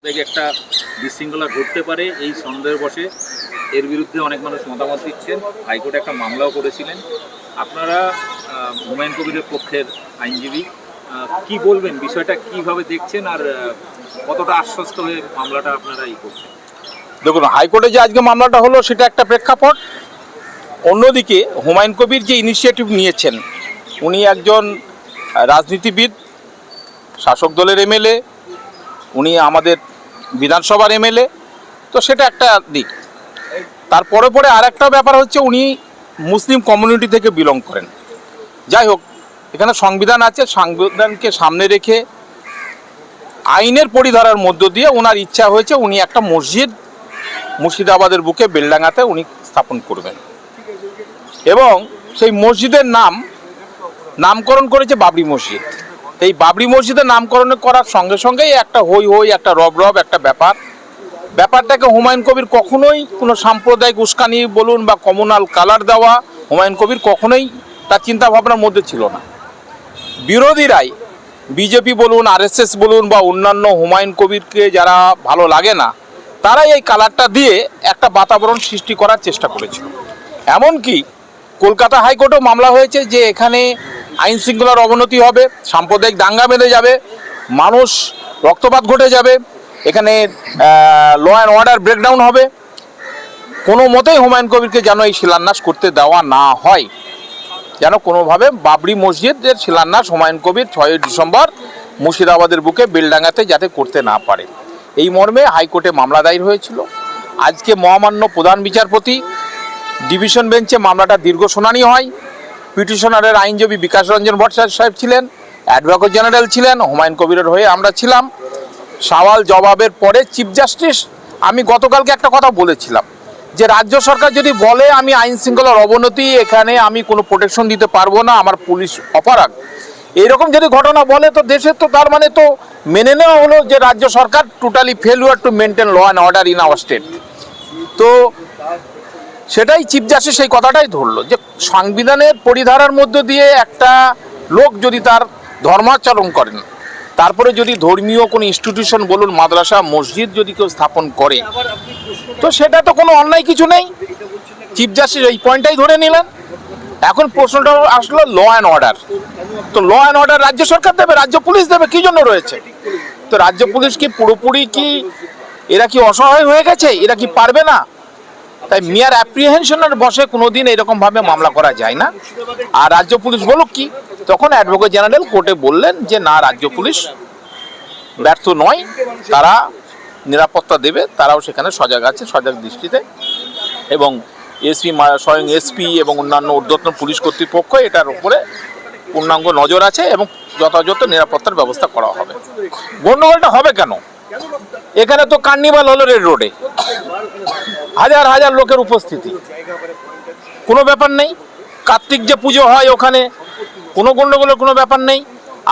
থেকে একটা বিশৃঙ্খলা ঘটতে পারে এই সন্দেহের বশে এর বিরুদ্ধে অনেক মানুষ মতামত দিচ্ছেন। হাইকোর্টে একটা মামলাও করেছিলেন। আপনারা হুমায়ুন কবিরের পক্ষের আইনজীবী, কি বলবেন, বিষয়টা কিভাবে দেখছেন আর কতটা আশ্বস্ত হয়ে মামলাটা আপনারা করছেন? দেখুন, হাইকোর্টে যে আজকে মামলাটা হলো সেটা একটা প্রেক্ষাপট। অন্যদিকে হুমায়ুন কবির যে ইনিশিয়েটিভ নিয়েছেন, উনি একজন রাজনীতিবিদ, শাসক দলের এমএলএ, উনি আমাদের বিধানসভার এমএলএ, তো সেটা একটা দিক। তারপরে পরে আর একটা ব্যাপার হচ্ছে উনি মুসলিম কমিউনিটি থেকে বিলং করেন। যাই হোক, এখানে সংবিধান আছে, সংবিধানকে সামনে রেখে আইনের পরিধারার মধ্য দিয়ে ওনার ইচ্ছা হয়েছে উনি একটা মসজিদ মুর্শিদাবাদের বুকে বেলডাঙ্গাতে উনি স্থাপন করবেন, এবং সেই মসজিদের নামকরণ করেছে বাবরি মসজিদ। এই বাবরি মসজিদের নামকরণ করার সঙ্গে সঙ্গেই একটা হই হই, একটা রব একটা ব্যাপারটাকে হুমায়ুন কবির কখনোই কোনো সাম্প্রদায়িক উস্কানি বলুন বা কমিউনাল কালার দেওয়া হুমায়ুন কবির কখনোই তার চিন্তাভাবনার মধ্যে ছিল না। বিরোধীরাই, বিজেপি বলুন, আরএসএস বলুন বা অন্যান্য হুমায়ুন কবিরকে যারা ভালো লাগে না, তারাই এই কালারটা দিয়ে একটা বাতাবরণ সৃষ্টি করার চেষ্টা করেছিল। এমনকি কলকাতা হাইকোর্টেও মামলা হয়েছে যে এখানে আইন শৃঙ্খলার অবনতি হবে, সাম্প্রদায়িক দাঙ্গা বেঁধে যাবে, মানুষ রক্তপাত ঘটে যাবে, এখানে ল অ্যান্ড অর্ডার ব্রেকডাউন হবে। কোনো মতেই হুমায়ুন কবিরকে যেন এই শিলান্যাস করতে দেওয়া না হয়, যেন কোনোভাবে বাবরি মসজিদের শিলান্যাস হুমায়ুন কবির 6ই ডিসেম্বর মুর্শিদাবাদের বুকে বেলডাঙ্গাতে যাতে করতে না পারে, এই মর্মে হাইকোর্টে মামলা দায়ের হয়েছিল। আজকে মহামান্য প্রধান বিচারপতি ডিভিশন বেঞ্চে মামলাটা দীর্ঘ শুনানি হয়। পিটিশনারের আইনজীবী বিকাশ রঞ্জন ভট্টাচার্য সাহেব ছিলেন, অ্যাডভোকেট জেনারেল ছিলেন, হুমায়ুন কবিরের হয়ে আমরা ছিলাম। সওয়াল জবাবের পরে চিফ জাস্টিস, আমি গতকালকে একটা কথা বলেছিলাম যে রাজ্য সরকার যদি বলে আমি আইন শৃঙ্খলার অবনতি, এখানে আমি কোনো প্রোটেকশন দিতে পারবো না, আমার পুলিশ অপরাধ, এইরকম যদি ঘটনা বলে তো দেশে তো তার মানে তো মেনে নেওয়া হলো যে রাজ্য সরকার totally failure to maintain law and order in our state. তো সেটাই চিফ জাস্টিস সেই কথাটাই ধরলো যে সংবিধানের পরিধারার মধ্য দিয়ে একটা লোক যদি তার ধর্মাচরণ করেন, তারপরে যদি ধর্মীয় কোনো ইনস্টিটিউশন বলুন, মাদ্রাসা, মসজিদ যদি কেউ স্থাপন করে, তো সেটা তো কোনো অন্যায় কিছু নেই। চিফ জাস্টিস এই পয়েন্টটাই ধরে নিলেন। এখন প্রশ্নটা আসলো ল অ্যান্ড অর্ডার। তো ল অ্যান্ড অর্ডার রাজ্য সরকার দেবে, রাজ্য পুলিশ দেবে, কি জন্য রয়েছে? তো রাজ্য পুলিশ কি পুরোপুরি কি এরা কি অসহায় হয়ে গেছে? এরা কি পারবে না? তাই মেয়ার অ্যাপ্রিহেনশনের বসে কোনোদিন এরকমভাবে মামলা করা যায় না। আর রাজ্য পুলিশ বলুক কি, তখন অ্যাডভোকেট জেনারেল কোর্টে বললেন যে না, রাজ্য পুলিশ ব্যর্থ নয়, তারা নিরাপত্তা দেবে, তারাও সেখানে সজাগ আছে, সজাগ দৃষ্টিতে, এবং স্বয়ং এসপি এবং অন্যান্য ঊর্ধ্বতন পুলিশ কর্তৃপক্ষ এটার উপরে পূর্ণাঙ্গ নজর আছে এবং যথাযথ নিরাপত্তার ব্যবস্থা করা হবে। গণ্ডগোলটা হবে কেন? এখানে তো কার্নিভাল হলো রেড রোডে, হাজার হাজার লোকের উপস্থিতি, কোনো ব্যাপার নেই। কার্তিক যে পুজো হয় ওখানে কোনো গণ্ডগোলের কোনো ব্যাপার নেই।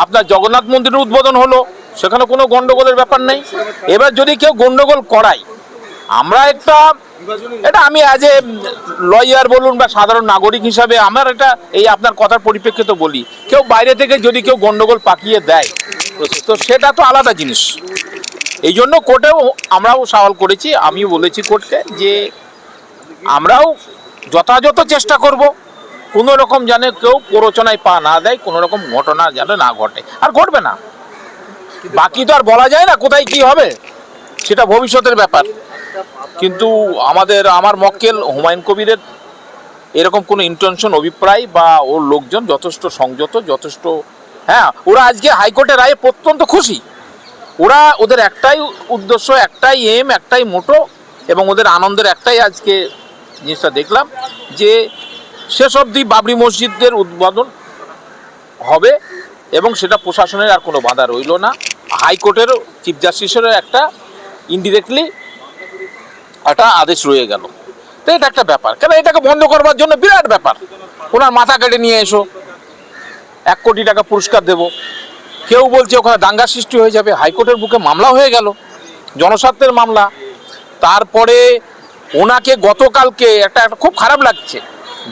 আপনার জগন্নাথ মন্দিরের উদ্বোধন হলো, সেখানে কোনো গণ্ডগোলের ব্যাপার নেই। এবার যদি কেউ গণ্ডগোল করায়, আমরা এটা আমি অ্যাজ এ লয়ার বলুন বা সাধারণ নাগরিক হিসাবে আমার এটা এই আপনার কথার পরিপ্রেক্ষিতে বলি, কেউ বাইরে থেকে যদি কেউ গণ্ডগোল পাকিয়ে দেয় তো সেটা তো আলাদা জিনিস। এই জন্য কোর্টেও আমরাও সওয়াল করেছি, আমিও বলেছি কোর্টকে যে আমরাও যথাযথ চেষ্টা করব কোনো রকম যেন কেউ প্ররোচনায় পা না দেয়, কোনো রকম ঘটনা যেন না ঘটে, আর ঘটবে না। বাকি তো আর বলা যায় না কোথায় কি হবে, সেটা ভবিষ্যতের ব্যাপার। কিন্তু আমার মক্কেল হুমায়ুন কবিরের এরকম কোনো ইন্টেনশন, অভিপ্রায় বা ওর লোকজন যথেষ্ট সংযত, যথেষ্ট, হ্যাঁ, ওরা আজকে হাইকোর্টের রায়ে প্রত্যন্ত খুশি। ওদের একটাই উদ্দেশ্য, একটাই এম, একটাই মোটো, এবং ওদের আনন্দের একটাই আজকে জিনিসটা দেখলাম যে শেষ অবধি বাবরি মসজিদের উদ্বোধন হবে এবং সেটা প্রশাসনের আর কোনো বাধা রইল না। হাইকোর্টেরও চিফ জাস্টিসেরও একটা ইনডিরেক্টলি একটা আদেশ রয়ে গেল। তো এটা একটা ব্যাপার, কেন এটাকে বন্ধ করবার জন্য বিরাট ব্যাপার, ওনার মাথা কেটে নিয়ে এসো, 1 কোটি টাকা পুরস্কার দেব। কেউ বলছে ওখানে দাঙ্গা সৃষ্টি হয়ে যাবে। হাইকোর্টের বুকে মামলা হয়ে গেল, জনস্বার্থের মামলা। তারপরে ওনাকে গতকালকে একটা খুব খারাপ লাগছে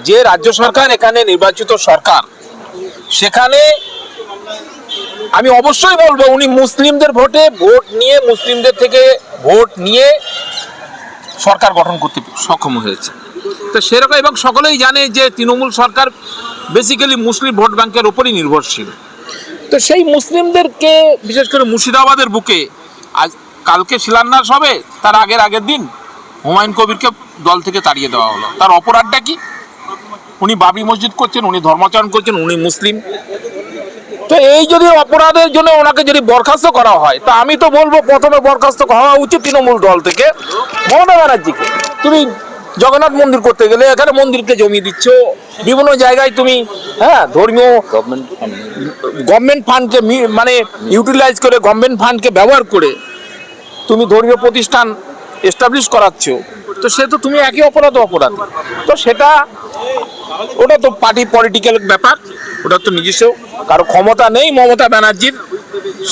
যে রাজ্য সরকার, এখানে নির্বাচিত সরকার, সেখানে আমি অবশ্যই বলবো উনি মুসলিমদের ভোট নিয়ে, মুসলিমদের থেকে ভোট নিয়ে সরকার গঠন করতে সক্ষম হয়েছে। তো সেরকম, এবং সকলেই জানে যে তৃণমূল সরকার বেসিক্যালি মুসলিম ভোট ব্যাংকের উপরই নির্ভরশীল। তো সেই মুসলিমদেরকে বিশেষ করে মুর্শিদাবাদের বুকে আজ কালকে শিলান্যাস হবে, তার আগের দিন হুমায়ুন কবিরকে দল থেকে তাড়িয়ে দেওয়া হলো। তার অপরাধটা কি? উনি বাবরি মসজিদ করছেন, উনি ধর্মাচরণ করছেন, উনি মুসলিম। তো এই যদি অপরাধের জন্য ওনাকে যদি বরখাস্ত করা হয়, তা আমি তো বলবো প্রথমে বরখাস্ত হওয়া উচিত তৃণমূল দল থেকে মমতা ব্যানার্জিকে। তুমি জগন্নাথ মন্দির করতে গেলে এখানে মন্দিরকে জমি দিচ্ছ, বিভিন্ন জায়গায় তুমি ধর্মীয় গভর্নমেন্ট ফান্ডকে মানে ইউটিলাইজ করে, গভর্নমেন্ট ফান্ডকে ব্যবহার করে তুমি ধর্মীয় প্রতিষ্ঠান এস্টাবলিশ করাচ্ছ। তো সে তো তুমি একই অপরাধী। তো ওটা তো পার্টি পলিটিক্যাল ব্যাপার, ওটা তো নিজস্ব কারো ক্ষমতা নেই মমতা ব্যানার্জির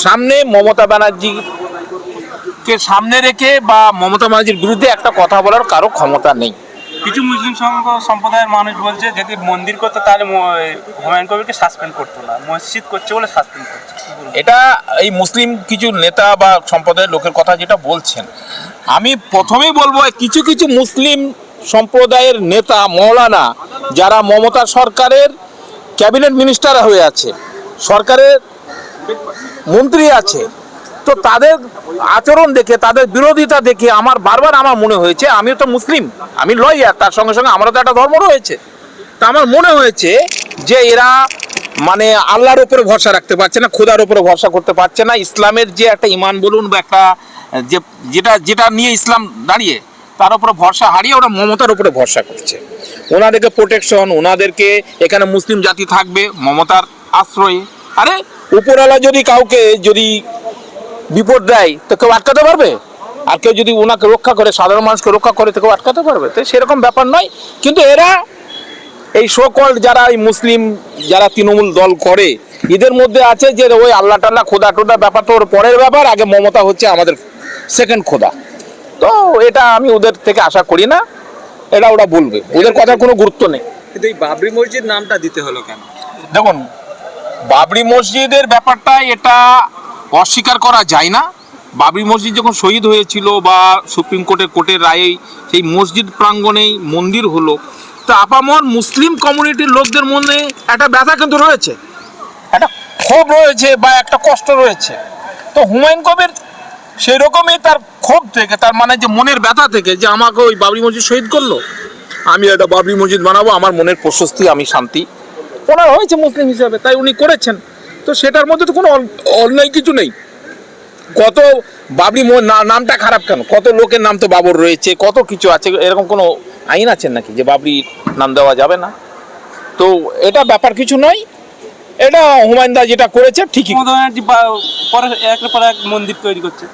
সামনে, মমতা ব্যানার্জিকে সামনে রেখে বা মমতা ব্যানার্জির বিরুদ্ধে একটা কথা বলার কারো ক্ষমতা নেই। কিছু মুসলিম সম্প্রদায়ের মানুষ বলছে যদি মন্দির করতো তাহলে হুমায়ুন কবিরকে সাসপেন্ড করতো না, মসজিদ করছে বলে সাসপেন্ড করছে। এটা এই মুসলিম কিছু নেতা বা সম্প্রদায়ের লোকের কথা যেটা বলছেন, আমি প্রথমেই বলবো কিছু কিছু মুসলিম সম্প্রদায়ের নেতা মৌলানা যারা মমতা সরকারের ক্যাবিনেট মিনিস্টার হয়ে আছে, সরকারের মন্ত্রী আছে, তো তাদের আচরণ দেখে, তাদের বিরোধিতা দেখে আমার বারবার মনে হয়েছে, আমিও তো মুসলিম, আমি লয়ার, তার সঙ্গে সঙ্গে আমারও তো একটা ধর্ম রয়েছে। তা আমার মনে হয়েছে যে এরা মানে আল্লাহর উপরে ভরসা রাখতে পারছে না, খোদার উপরে ভরসা করতে পারছে না। ইসলামের যে একটা ইমান বলুন বা একটা যেটা নিয়ে ইসলাম দাঁড়িয়ে, তার উপরে ভরসা হারিয়ে ওরা মমতার উপরে ভরসা করছে। ওনাদেরকে প্রোটেকশন, ওনাদেরকে এখানে মুসলিম জাতি থাকবে মমতার আশ্রয়ে। আরে উপরওয়ালা যদি কাউকে যদি বিপদ দেয় তো কেউ আটকাতে পারবে? আর কেউ যদি ওনাকে রক্ষা করে, সাধারণ মানুষকে রক্ষা করে, তো কেউ আটকাতে পারবে? তো সেরকম ব্যাপার নয়। কিন্তু এরা এই সোকল্ড যারা এই মুসলিম যারা তৃণমূল দল করে, এদের মধ্যে আছে যে ওই আল্লাহ টাল্লাহ খোদা টোদা ব্যাপার তো ওর পরের ব্যাপার, আগে মমতা হচ্ছে আমাদের সেকেন্ড খোদা। তো এটা আমি ওদের থেকে আশা করি না, এটা ওরা বলবে, ওদের কথার কোনো গুরুত্ব নেই। কিন্তু এই বাবরি মসজিদ নামটা দিতে হলো কেন? দেখুন, বাবরি মসজিদের ব্যাপারটা এটা অস্বীকার করা যায় না। বাবরি মসজিদ যখন শহীদ হয়েছিল বা সুপ্রিম কোর্টের রায়ে সেই মসজিদ প্রাঙ্গণেই মন্দির হলো, তো আপামর মুসলিম কমিউনিটির লোকদের মনে একটা ব্যথা কিন্তু রয়েছে, একটা ক্ষোভ রয়েছে বা একটা কষ্ট রয়েছে। তো হুমায়ুন কবির সেই রকমই তার ক্ষোভ থেকে, তার মানে যে মনের ব্যথা থেকে, যে আমাকে ওই বাবরি মসজিদ শহীদ করলো, আমি একটা বাবরি মসজিদ বানাবো, আমার মনের প্রশস্তি, আমি শান্তি, ওনার হয়েছে মুসলিম হিসাবে, তাই উনি করেছেন। তো সেটার মধ্যে তো কোনো অন্যায় কিছু নেই। কত বাবরি নামটা খারাপ কেন? কত লোকের নাম তো বাবর রয়েছে, কত কিছু আছে, এরকম কোনো আইন আছে নাকি যে বাবরি নাম দেওয়া যাবে না? তো এটা ব্যাপার কিছু নয়, এটা হুমায়ুন দা যেটা করেছে ঠিকই। পরে একের পর এক মন্দির তৈরি করছে,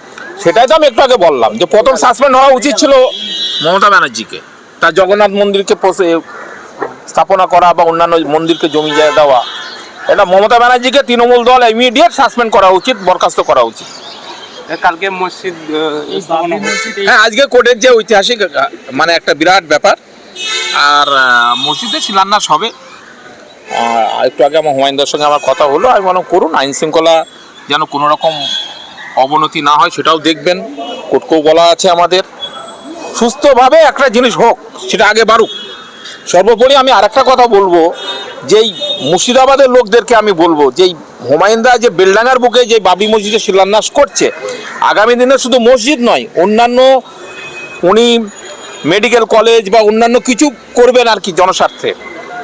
সেটাই তো আমি একটু আগে বললাম যে প্রথম সাসপেন্ড হওয়া উচিত ছিল মমতা ব্যানার্জিকে। তার জগন্নাথ মন্দিরকে স্থাপনা করা বা অন্যান্য মন্দিরকে জমি জায়গা দেওয়া, এটা মমতা ব্যানার্জিকে তৃণমূল দল ইমিডিয়েট সাসপেন্ড করা উচিত, বরখাস্ত করা উচিত। কালকে মসজিদ হ্যাঁ, আজকে কোর্টের যে ঐতিহাসিক মানে একটা বিরাট ব্যাপার, আর মসজিদে শিলান্যাস হবে। একটু আগে আমার হুমায়ুনদার সঙ্গে আমার কথা হলো, আমি মনে করুন আইন শৃঙ্খলা যেন কোনো রকম অবনতি না হয় সেটাও দেখবেন। কোর্টকেও বলা আছে আমাদের সুস্থভাবে একটা জিনিস হোক, সেটা আগে বাড়ুক। সর্বোপরি আমি আরেকটা কথা বলবো, যেই মুর্শিদাবাদের লোকদেরকে আমি বলবো, যেই হুমায়ুন দা যে বেলডাঙ্গার বুকে যে বাবরি মসজিদে শিলান্যাস করছে, আগামী দিনে শুধু মসজিদ নয়, অন্যান্য উনি মেডিকেল কলেজ বা অন্যান্য কিছু করবেন আর কি জনস্বার্থে।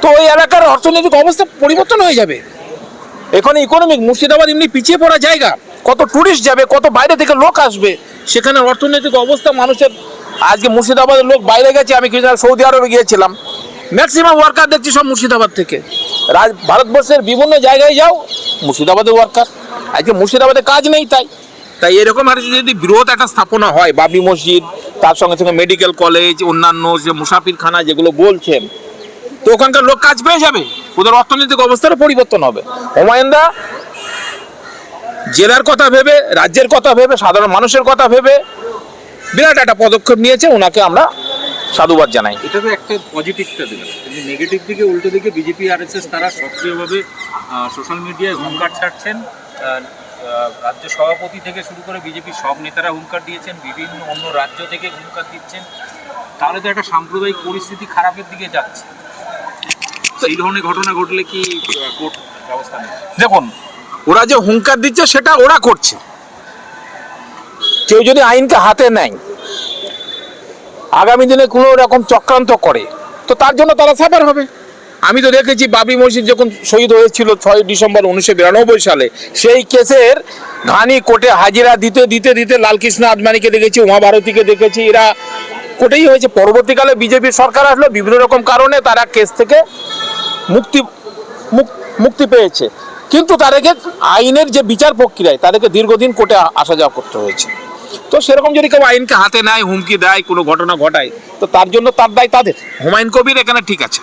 তো ওই এলাকার অর্থনৈতিক অবস্থা পরিবর্তন হয়ে যাবে। এখানে ইকোনমিক মুর্শিদাবাদ এমনি পিছিয়ে পড়া জায়গা, কত টুরিস্ট যাবে, কত বাইরে থেকে লোক আসবে, সেখানে অর্থনৈতিক অবস্থা মানুষের। আজকে মুর্শিদাবাদের লোক বাইরে গেছে, আমি কিছু সৌদি আরবে গিয়েছিলাম, ম্যাক্সিমাম ওয়ার্কার দেখছি সব মুর্শিদাবাদ থেকে। ভারতবর্ষের বিভিন্ন জায়গায় যাও, মুর্শিদাবাদের ওয়ার্কার। আজকে মুর্শিদাবাদে কাজ নেই, তাই এরকম আর যদি বৃহৎ একটা স্থাপনা হয়, বাবরি মসজিদ, তার সঙ্গে সঙ্গে মেডিকেল কলেজ, অন্যান্য যে মুসাফিরখানা যেগুলো বলছেন, তো ওখানকার লোক কাজ পেয়ে যাবে, ওদের অর্থনৈতিক অবস্থারও পরিবর্তন হবে। হুমায়ুন দা জেলার কথা ভেবে, রাজ্যের কথা ভেবে, সাধারণ মানুষের কথা ভেবে বিরাট একটা পদক্ষেপ নিয়েছে, ওনাকে আমরা সাধুবাদ জানাই। এটা তো একটা পজিটিভটা দিলাম, কিন্তু নেগেটিভ দিকে, উল্টো দিকে বিজেপি আরএসএস তারা সক্রিয়ভাবে সোশ্যাল মিডিয়ায় হুঙ্কার ছাড়ছেন রাজ্য সভাপতি থেকে শুরু করে বিজেপির সব নেতারা হুঙ্কার দিয়েছেন, বিভিন্ন অন্য রাজ্য থেকে হুঙ্কার দিচ্ছেন, তাহলে তো একটা সাম্প্রদায়িক পরিস্থিতি খারাপের দিকে যাচ্ছে। এই ধরনের ঘটনা ঘটলে কি কোর্ট ব্যবস্থা নেবে? দেখুন, ওরা যে হুঙ্কার দিচ্ছে সেটা ওরা করছে। কেউ যদি আইনকে হাতে নেয়, আগামী দিনে কোনো রকম চক্রান্ত করে, তো তার জন্য তারা সাফার হবে। আমি তো দেখেছি বাবরি মসজিদ যখন শহীদ হয়েছিল 6 ডিসেম্বর 1992 সালে, সেই কেসের ঘানি কোর্টে হাজিরা দিতে দিতে দিতে লালকৃষ্ণ আদবানিকে দেখেছি, উমা ভারতীকে দেখেছি, এরা কোর্টেই হয়েছে। পরবর্তীকালে বিজেপির সরকার আসলো, বিভিন্ন রকম কারণে তারা কেস থেকে মুক্তি পেয়েছে, কিন্তু তাদেরকে আইনের যে বিচার প্রক্রিয়ায় তাদেরকে দীর্ঘদিন কোর্টে আসা যাওয়া করতে হয়েছে। তো সেরকম যদি কেউ আইনকে হাতে নেয়, হুমকি দেয়, কোনো ঘটনা ঘটায়, তো তার জন্য তার দায় তাদের। হুমায়ুন কবির এখানে ঠিক আছে।